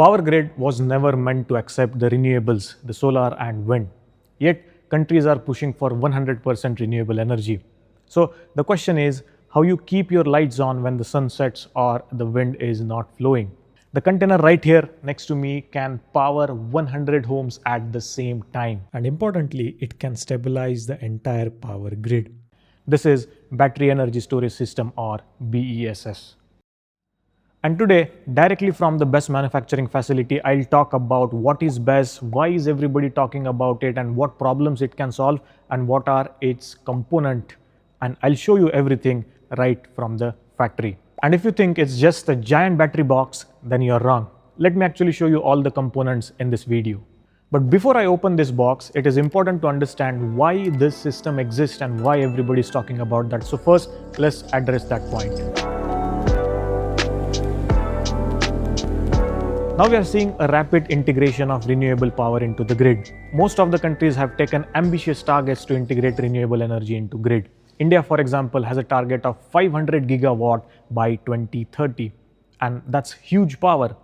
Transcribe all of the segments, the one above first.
Power grid was never meant to accept the renewables, the solar and wind. Yet countries are pushing for 100% renewable energy. So the question is how you keep your lights on when the sun sets or the wind is not flowing. The container right here next to me can power 100 homes at the same time. And importantly, it can stabilize the entire power grid. This is Battery Energy Storage System or BESS. And today, directly from the BESS manufacturing facility, I'll talk about what is BESS, why is everybody talking about it, and what problems it can solve, and what are its components. And I'll show you everything right from the factory. And if you think it's just a giant battery box, then you're wrong. Let me actually show you all the components in this video. But before I open this box, it is important to understand why this system exists and why everybody is talking about that. So first, let's address that point. Now we are seeing a rapid integration of renewable power into the grid. Most of the countries have taken ambitious targets to integrate renewable energy into grid. India, for example, has a target of 500 gigawatt by 2030, and that's huge power.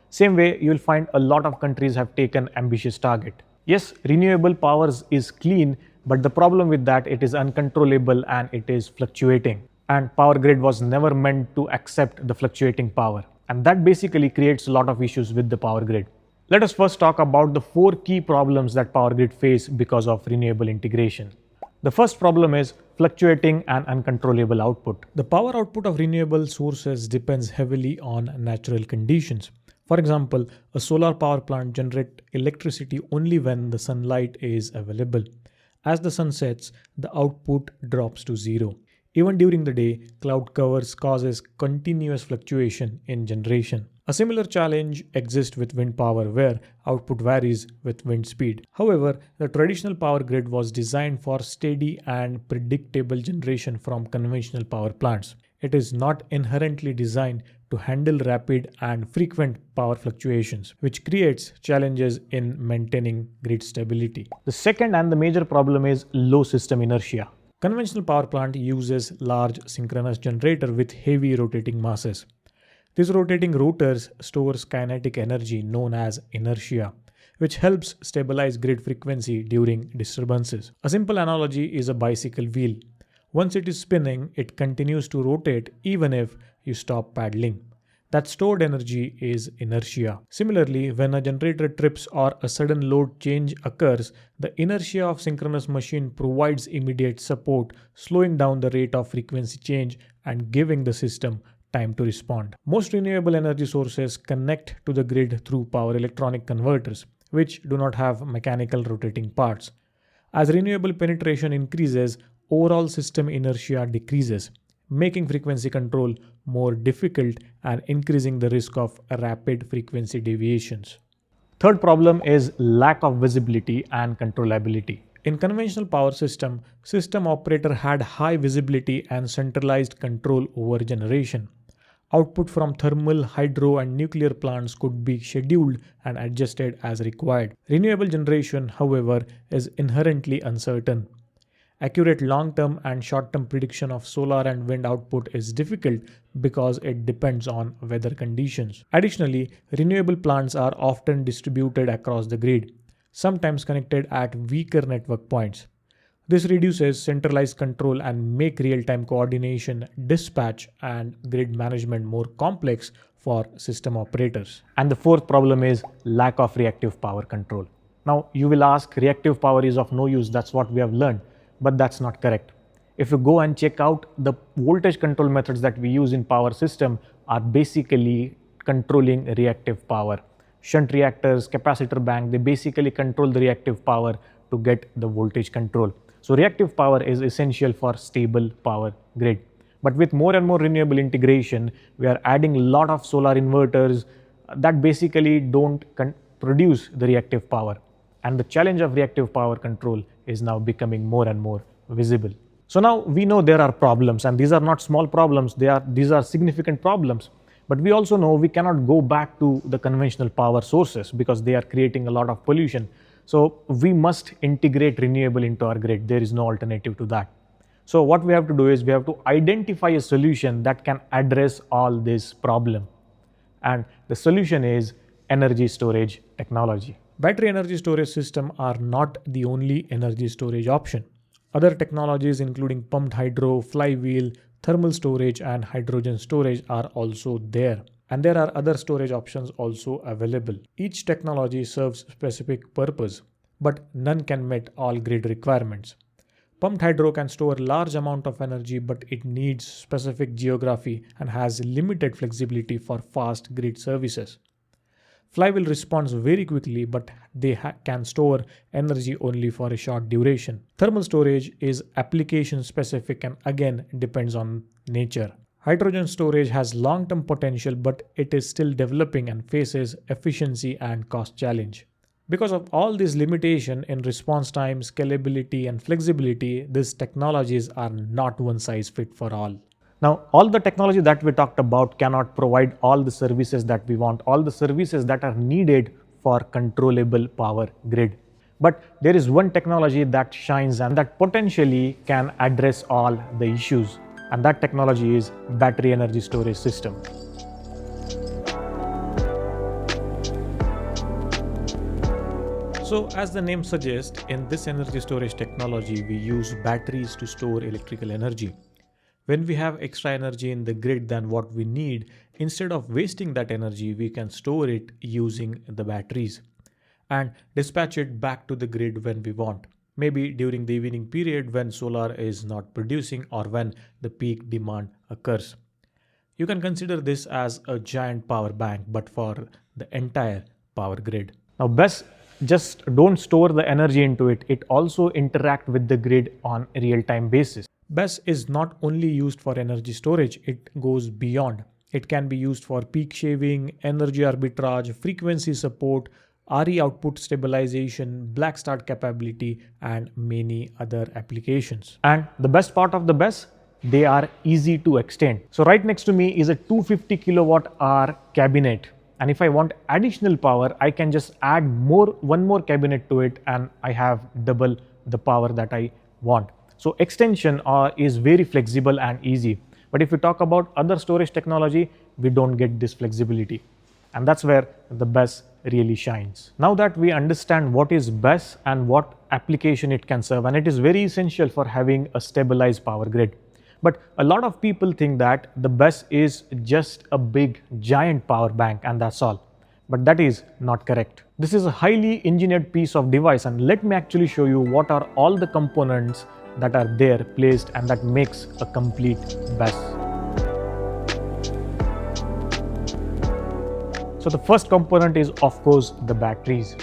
Same way, you will find a lot of countries have taken ambitious target. Yes, renewable powers is clean, but the problem with that, it is uncontrollable and it is fluctuating. And power grid was never meant to accept the fluctuating power. And that basically creates a lot of issues with the power grid. Let us first talk about the 4 key problems that power grid face because of renewable integration. The first problem is fluctuating and uncontrollable output. The power output of renewable sources depends heavily on natural conditions. For example, a solar power plant generates electricity only when the sunlight is available. As the sun sets, the output drops to zero. Even during the day, cloud covers causes continuous fluctuation in generation. A similar challenge exists with wind power where output varies with wind speed. However, the traditional power grid was designed for steady and predictable generation from conventional power plants. It is not inherently designed to handle rapid and frequent power fluctuations, which creates challenges in maintaining grid stability. The second and the major problem is low system inertia. Conventional power plant uses large synchronous generator with heavy rotating masses. These rotating rotors stores kinetic energy known as inertia, which helps stabilize grid frequency during disturbances. A simple analogy is a bicycle wheel. Once it is spinning, it continues to rotate even if you stop paddling. That stored energy is inertia. Similarly, when a generator trips or a sudden load change occurs, the inertia of synchronous machine provides immediate support, slowing down the rate of frequency change and giving the system time to respond. Most renewable energy sources connect to the grid through power electronic converters, which do not have mechanical rotating parts. As renewable penetration increases, overall system inertia decreases, making frequency control more difficult and increasing the risk of rapid frequency deviations. Third problem is lack of visibility and controllability. In conventional power system operator had high visibility and centralized control over generation. Output from thermal, hydro and nuclear plants could be scheduled and adjusted as required. Renewable generation, however, is inherently uncertain. Accurate long-term and short-term prediction of solar and wind output is difficult because it depends on weather conditions. Additionally, renewable plants are often distributed across the grid, sometimes connected at weaker network points. This reduces centralized control and make real-time coordination, dispatch, and grid management more complex for system operators. And the fourth problem is lack of reactive power control. Now, you will ask, reactive power is of no use, that's what we have learned. But that's not correct. If you go and check out the voltage control methods that we use in power system are basically controlling reactive power. Shunt reactors, capacitor bank, they basically control the reactive power to get the voltage control. So reactive power is essential for stable power grid. But with more and more renewable integration, we are adding a lot of solar inverters that basically don't produce the reactive power. And the challenge of reactive power control is now becoming more and more visible. So now we know there are problems, and these are not small problems, these are significant problems. But we also know we cannot go back to the conventional power sources because they are creating a lot of pollution. So we must integrate renewable into our grid. There is no alternative to that. So what we have to do is we have to identify a solution that can address all this problem. And the solution is energy storage technology. Battery energy storage systems are not the only energy storage option. Other technologies including pumped hydro, flywheel, thermal storage and hydrogen storage are also there. And there are other storage options also available. Each technology serves specific purpose, but none can meet all grid requirements. Pumped hydro can store large amount of energy, but it needs specific geography and has limited flexibility for fast grid services. Flywheel responds very quickly, but they can store energy only for a short duration. Thermal storage is application specific and again depends on nature. Hydrogen storage has long-term potential, but it is still developing and faces efficiency and cost challenge. Because of all these limitations in response time, scalability and flexibility, these technologies are not one size fit for all. Now, all the technology that we talked about cannot provide all the services that we want, all the services that are needed for controllable power grid. But there is one technology that shines and that potentially can address all the issues, and that technology is battery energy storage system. So as the name suggests, in this energy storage technology, we use batteries to store electrical energy. When we have extra energy in the grid than what we need, instead of wasting that energy, we can store it using the batteries and dispatch it back to the grid when we want. Maybe during the evening period when solar is not producing or when the peak demand occurs. You can consider this as a giant power bank, but for the entire power grid. Now, BESS just don't store the energy into it. It also interact with the grid on a real-time basis. BESS is not only used for energy storage, it goes beyond. It can be used for peak shaving, energy arbitrage, frequency support, RE output stabilization, black start capability, and many other applications. And the best part of the BESS, they are easy to extend. So right next to me is a 250 kilowatt hour cabinet. And if I want additional power, I can just add one more cabinet to it and I have double the power that I want. So extension is very flexible and easy. But if we talk about other storage technology, we don't get this flexibility. And that's where the BESS really shines. Now that we understand what is BESS and what application it can serve, and it is very essential for having a stabilized power grid. But a lot of people think that the BESS is just a big giant power bank and that's all. But that is not correct. This is a highly engineered piece of device, and let me actually show you what are all the components that are there placed and that makes a complete BESS. So the first component is of course the batteries.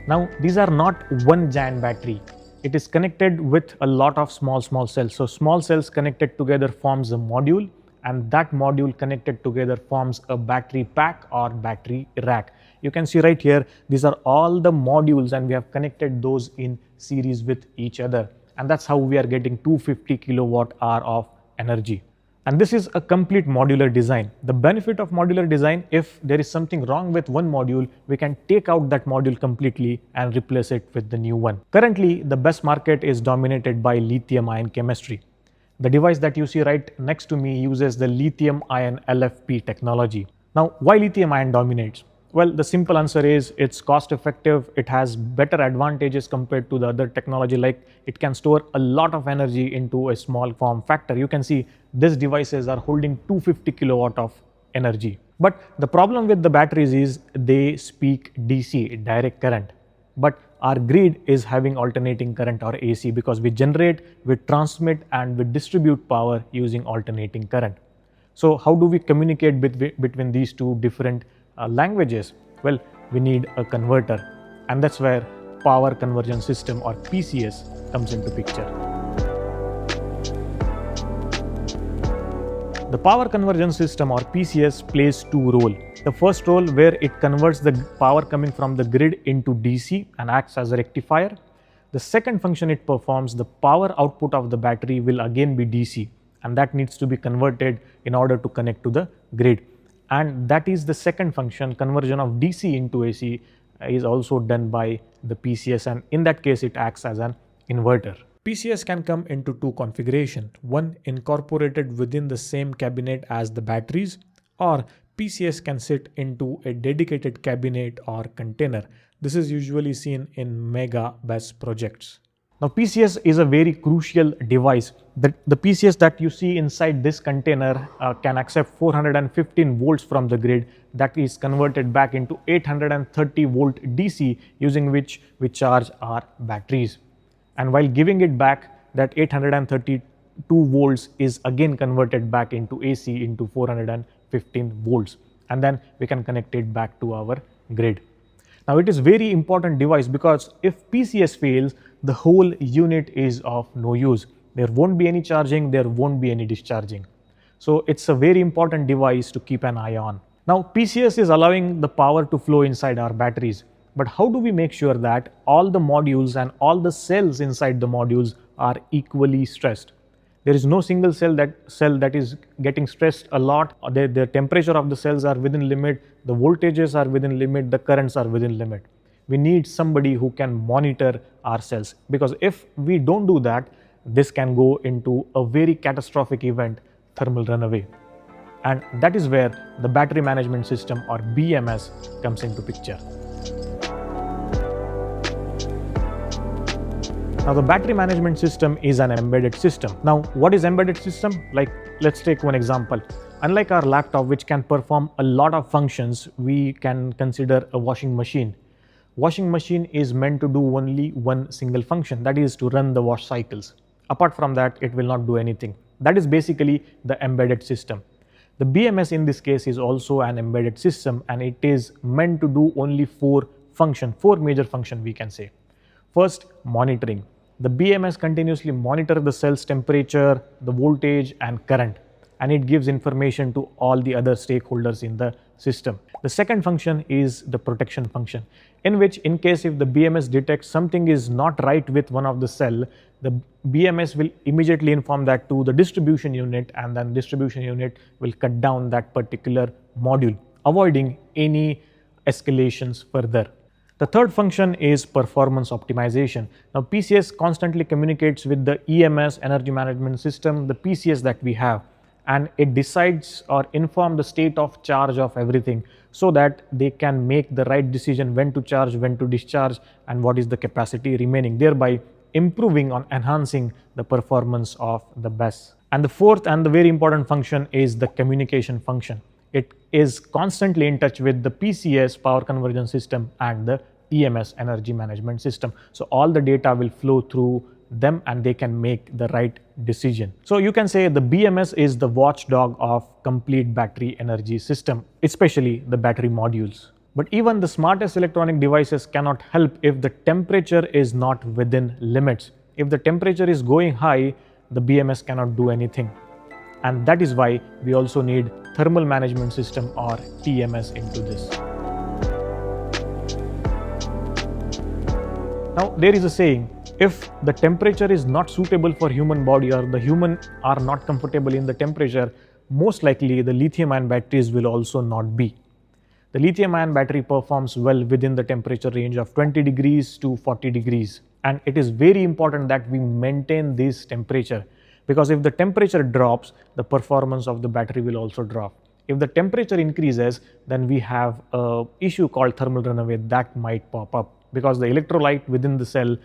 Now these are not one giant battery. It is connected with a lot of small cells. So small cells connected together forms a module, and that module connected together forms a battery pack or battery rack. You can see right here, these are all the modules and we have connected those in series with each other. And that's how we are getting 250 kilowatt hour of energy. And this is a complete modular design. The benefit of modular design, if there is something wrong with one module, we can take out that module completely and replace it with the new one. Currently, the BESS market is dominated by lithium-ion chemistry. The device that you see right next to me uses the lithium-ion LFP technology. Now, why lithium-ion dominates? Well, the simple answer is it's cost effective, it has better advantages compared to the other technology, like it can store a lot of energy into a small form factor. You can see these devices are holding 250 kilowatt of energy. But the problem with the batteries is they speak DC, direct current. But our grid is having alternating current or AC because we generate, we transmit and we distribute power using alternating current. So how do we communicate between these two different languages? Well, we need a converter, and that's where power conversion system or PCS comes into picture. The power conversion system or PCS plays two roles. The first role where it converts the power coming from the grid into DC and acts as a rectifier. The second function it performs, the power output of the battery will again be DC, and that needs to be converted in order to connect to the grid. And that is the second function, conversion of DC into AC is also done by the PCS, and in that case it acts as an inverter. PCS can come into two configurations, one incorporated within the same cabinet as the batteries, or PCS can sit into a dedicated cabinet or container. This is usually seen in mega BESS projects. Now, PCS is a very crucial device. The PCS that you see inside this container can accept 415 volts from the grid, that is converted back into 830 volt DC, using which we charge our batteries. And while giving it back, that 832 volts is again converted back into AC into 415 volts, and then we can connect it back to our grid. Now, it is very important device because if PCS fails, the whole unit is of no use. There won't be any charging, there won't be any discharging. So it's a very important device to keep an eye on. Now, PCS is allowing the power to flow inside our batteries. But how do we make sure that all the modules and all the cells inside the modules are equally stressed? There is no single cell that is getting stressed a lot. The temperature of the cells are within limit, the voltages are within limit, the currents are within limit. We need somebody who can monitor our cells, because if we don't do that, this can go into a very catastrophic event, thermal runaway. And that is where the battery management system, or BMS, comes into picture. Now, the battery management system is an embedded system. Now, what is embedded system? Let's take one example. Unlike our laptop, which can perform a lot of functions, we can consider a washing machine. Washing machine is meant to do only one single function, that is to run the wash cycles. Apart from that, it will not do anything. That is basically the embedded system. The BMS in this case is also an embedded system, and it is meant to do only four major functions, we can say. First, monitoring. The BMS continuously monitors the cell's temperature, the voltage and current, and it gives information to all the other stakeholders in the system. The second function is the protection function, in which in case if the BMS detects something is not right with one of the cell, the BMS will immediately inform that to the distribution unit, and then distribution unit will cut down that particular module, avoiding any escalations further. The third function is performance optimization. Now, PCS constantly communicates with the EMS, energy management system, the PCS that we have, and it decides or informs the state of charge of everything, so that they can make the right decision when to charge, when to discharge, and what is the capacity remaining, thereby improving or enhancing the performance of the BESS. And the fourth and the very important function is the communication function. It is constantly in touch with the PCS, power conversion system, and the EMS, energy management system. So all the data will flow through them and they can make the right decision. So you can say the BMS is the watchdog of complete battery energy system, especially the battery modules. But even the smartest electronic devices cannot help if the temperature is not within limits. If the temperature is going high, the BMS cannot do anything. And that is why we also need thermal management system, or TMS, into this. Now, there is a saying, if the temperature is not suitable for human body, or the human are not comfortable in the temperature, most likely the lithium-ion batteries will also not be. The lithium-ion battery performs well within the temperature range of 20 degrees to 40 degrees. And it is very important that we maintain this temperature, because if the temperature drops, the performance of the battery will also drop. If the temperature increases, then we have an issue called thermal runaway that might pop up, because the electrolyte within the cell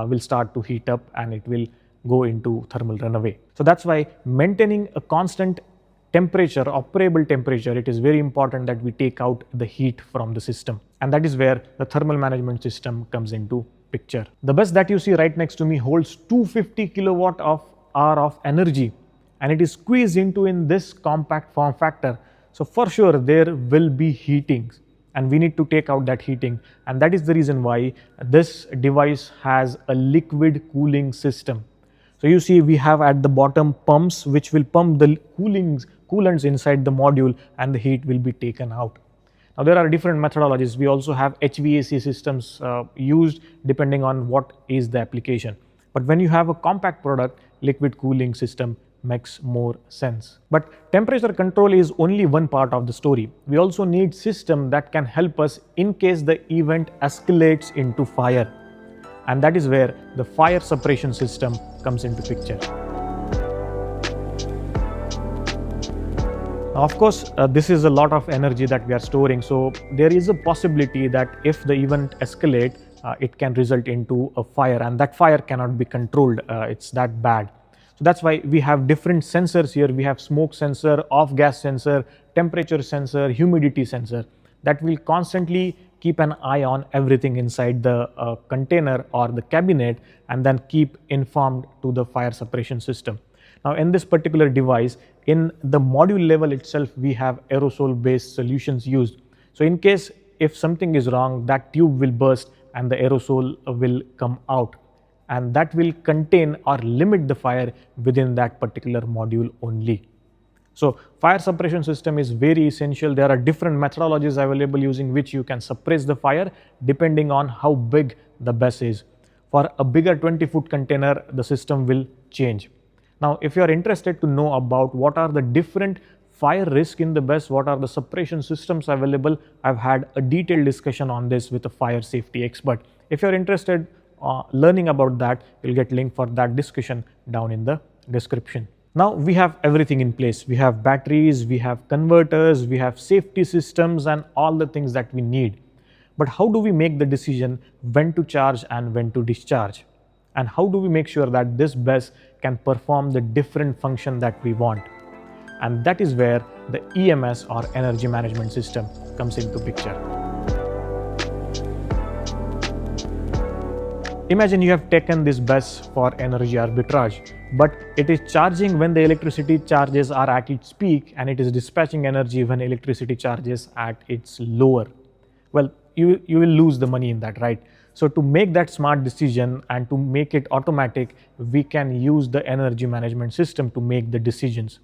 will start to heat up and it will go into thermal runaway. So that's why maintaining a constant temperature, operable temperature, it is very important that we take out the heat from the system. And that is where the thermal management system comes into picture. The BESS that you see right next to me holds 250 kilowatt hour of energy, and it is squeezed into in this compact form factor. So for sure there will be heating, and we need to take out that heating, and that is the reason why this device has a liquid cooling system. So you see we have at the bottom pumps which will pump the coolants inside the module, and the heat will be taken out. Now there are different methodologies. We also have HVAC systems used depending on what is the application. But when you have a compact product, liquid cooling system makes more sense. But temperature control is only one part of the story. We also need system that can help us in case the event escalates into fire. And that is where the fire suppression system comes into picture. Now Of course, this is a lot of energy that we are storing. So there is a possibility that if the event escalate, it can result into a fire, and that fire cannot be controlled. It's that bad. So that's why we have different sensors here. We have smoke sensor, off gas sensor, temperature sensor, humidity sensor that will constantly keep an eye on everything inside the container or the cabinet, and then keep informed to the fire suppression system. Now in this particular device, in the module level itself, we have aerosol based solutions used. So in case if something is wrong, that tube will burst and the aerosol will come out, and that will contain or limit the fire within that particular module only. So fire suppression system is very essential. There are different methodologies available using which you can suppress the fire depending on how big the BESS is. For a bigger 20-foot container, the system will change. Now, if you are interested to know about what are the different fire risk in the BESS, what are the suppression systems available, I've had a detailed discussion on this with a fire safety expert. If you're interested learning about that, you'll get link for that discussion down in the description. Now we have everything in place. We have batteries, we have converters, we have safety systems and all the things that we need. But how do we make the decision when to charge and when to discharge? And how do we make sure that this BESS can perform the different function that we want? And that is where the EMS or energy management system comes into picture. Imagine you have taken this BESS for energy arbitrage, but it is charging when the electricity charges are at its peak, and it is dispatching energy when electricity charges at its lower. Well, you will lose the money in that, right? So to make that smart decision and to make it automatic, we can use the energy management system to make the decisions.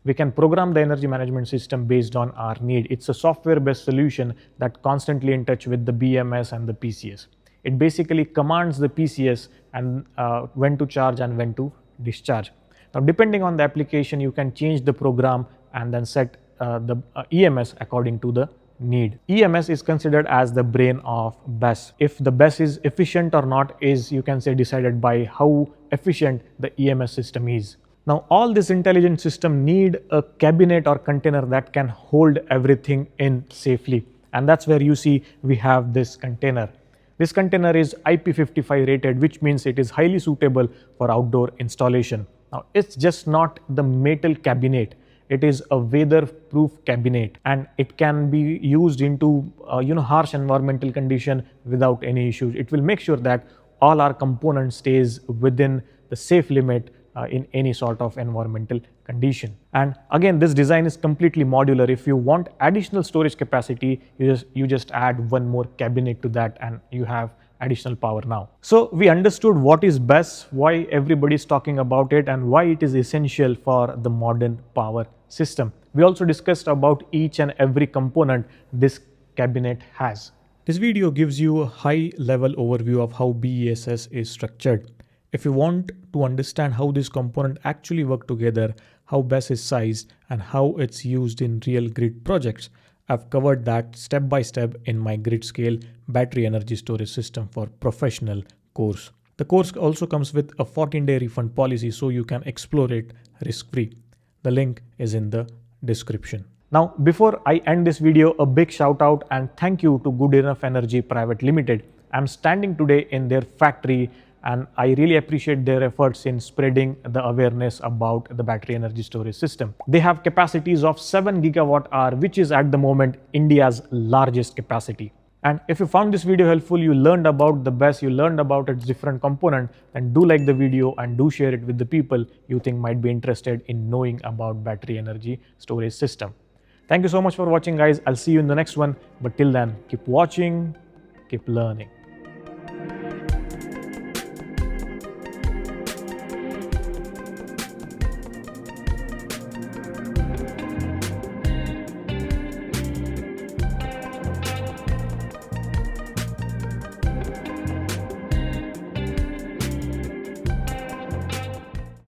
We can program the energy management system based on our need. It's a software-based solution that constantly in touch with the BMS and the PCS. It basically commands the PCS and when to charge and when to discharge. Now, depending on the application, you can change the program and then set the EMS according to the need. EMS is considered as the brain of BESS. If the BESS is efficient or not is, you can say, decided by how efficient the EMS system is. Now, all this intelligent system need a cabinet or container that can hold everything in safely. And that's where you see we have this container. This container is IP55 rated, which means it is highly suitable for outdoor installation. Now, it's just not the metal cabinet. It is a weather-proof cabinet, and it can be used into harsh environmental condition without any issues. It will make sure that all our components stays within the safe limit in any sort of environmental condition. And again, this design is completely modular. If you want additional storage capacity, you just add one more cabinet to that and you have additional power now. So we understood what is BESS, why everybody is talking about it, and why it is essential for the modern power system. We also discussed about each and every component this cabinet has. This video gives you a high level overview of how BESS is structured. If you want to understand how this component actually work together, how BESS is sized, and how it's used in real grid projects, I've covered that step by step in my grid scale battery energy storage system for professional course. The course also comes with a 14-day refund policy, so you can explore it risk-free. The link is in the description. Now, before I end this video, a big shout out and thank you to Good Enough Energy Private Limited. I'm standing today in their factory, and I really appreciate their efforts in spreading the awareness about the battery energy storage system. They have capacities of 7 gigawatt hour, which is at the moment India's largest capacity. And if you found this video helpful, you learned about the BESS, you learned about its different component, then do like the video and do share it with the people you think might be interested in knowing about battery energy storage system. Thank you so much for watching, guys. I'll see you in the next one. But till then, keep watching, keep learning.